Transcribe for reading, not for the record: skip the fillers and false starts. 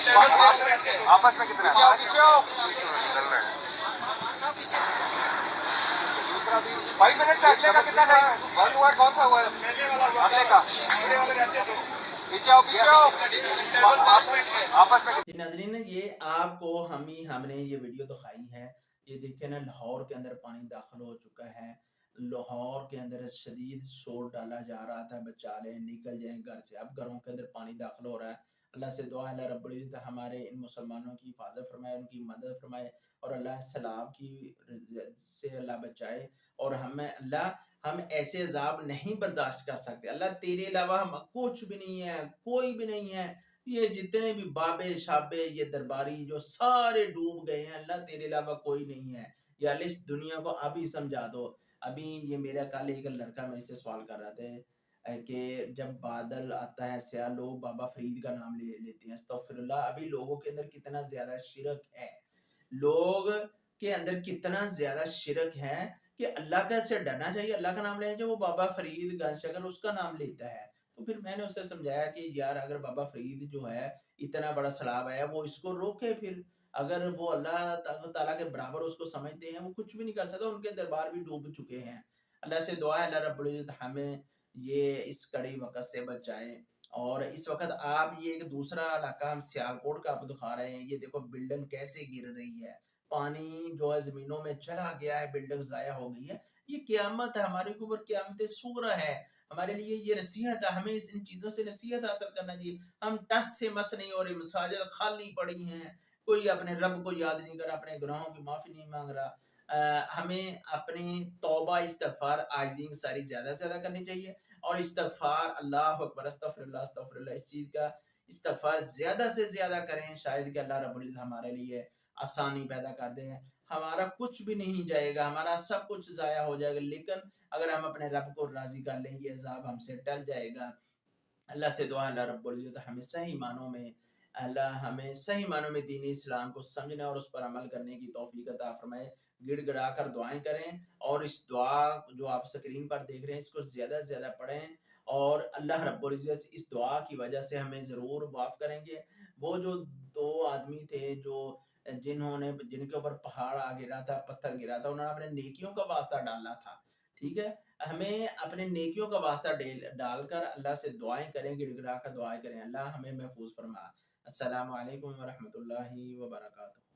آپس میں کتنا ہے؟ بھائی منٹ سے اگلے کا کتنا ٹائم ہے؟ ون ہوا کون سا ہوا ہے؟ اگلے کا پیچھے آؤ پیچھے آؤ آپس میں. جی ناظرین، یہ آپ کو ہم نے یہ ویڈیو دکھائی ہے. یہ دیکھیں نا، لاہور کے اندر پانی داخل ہو چکا ہے. لاہور کے اندر شدید شور ڈالا جا رہا تھا بچا لیں نکل جائیں گھر سے. اب گھروں کے اندر پانی داخل ہو رہا ہے. اللہ سے دعا ہے اللہ رب العزت ہمارے ان مسلمانوں کی حفاظت فرمائے، ان کی مدد فرمائے، اور اللہ سیلاب کی سے اللہ بچائے. اور ہم ایسے عذاب نہیں برداشت کر سکتے. اللہ تیرے علاوہ ہم کچھ بھی نہیں ہے، کوئی بھی نہیں ہے. یہ جتنے بھی بابے شابے یہ درباری جو سارے ڈوب گئے ہیں، اللہ تیرے علاوہ کوئی نہیں ہے. یا اللہ اس دنیا کو ابھی سمجھا دو. ابھی یہ میرا کل ایک لڑکا میرے سے سوال کر رہا تھا کہ جب بادل آتا ہے سیاہ، لوگ بابا فرید کا نام لیتے ہیں. استغفر اللہ. ابھی لوگوں کے اندر کتنا زیادہ شرک ہے، لوگ کے اندر کتنا زیادہ شرک ہے کہ اللہ کا سے ڈرنا چاہیے. اللہ کا نام لینا چاہیے. وہ بابا فرید گنج شکر اس کا نام لیتا ہے. تو پھر میں نے اسے سمجھایا کہ یار اگر بابا فرید جو ہے اتنا بڑا سلاب ہے، وہ اس کو روکے. پھر اگر وہ اللہ تعالیٰ کے برابر اس کو سمجھتے ہیں، وہ کچھ بھی نہیں کر سکتا. ان کے دربار بھی ڈوب چکے ہیں. اللہ سے دعا ہے اللہ رب العزت ہمیں یہ اس کڑی وقت سے بچائے. اور اس وقت آپ یہ ایک دوسرا علاقہ ہم سیالکوٹ کا آپ دکھا رہے ہیں. یہ دیکھو بلڈنگ کیسے گر رہی ہے، پانی جو ہے زمینوں میں چلا گیا ہے، بلڈنگ ضائع ہو گئی ہے. یہ قیامت ہے، ہمارے اوپر قیامت صغری ہے. ہمارے لیے یہ نصیحت ہے، ہمیں ان چیزوں سے نصیحت حاصل کرنا چاہیے. ہم ٹس سے مس نہیں ہو رہے، مساجد خالی پڑی ہیں، کوئی اپنے رب کو یاد نہیں کر رہا، اپنے گناہوں کی معافی نہیں مانگ رہا. ہمیں اپنی توبہ استغفار عاجزی ساری زیادہ سے زیادہ کرنی چاہیے. اور استغفار، اللہ اکبر، استغفر اللہ استغفر اللہ، اس چیز کا استغفار زیادہ سے زیادہ کریں. شاید کہ اللہ رب العزت ہمارے لیے آسانی پیدا کر دیں. ہمارا کچھ بھی نہیں جائے گا، ہمارا سب کچھ ضائع ہو جائے گا، لیکن اگر ہم اپنے رب کو راضی کر لیں یہ عذاب ہم سے ٹل جائے گا. اللہ سے دعا اللہ رب العزت ہمیں صحیح معنوں میں دین اسلام کو سمجھنے اور اس پر عمل کرنے کی توفیق عطا فرمائے. گڑ گڑا کر دعائیں کریں، اور اس دعا جو آپ سکرین پر دیکھ رہے ہیں اس کو زیادہ سے زیادہ پڑھیں. اور اللہ رب العزت اس دعا کی وجہ سے ہمیں ضرور معاف کریں گے. وہ جو دو آدمی تھے جن کے اوپر پہاڑ آ گرا تھا، پتھر گرا تھا، انہوں نے اپنے نیکیوں کا واسطہ ڈالنا تھا. ٹھیک ہے، ہمیں اپنے نیکیوں کا واسطہ ڈال کر اللہ سے دعائیں کریں، گڑ گڑا کر دعائیں کریں. اللہ ہمیں محفوظ فرما. السلام علیکم ورحمۃ اللہ وبرکاتہ.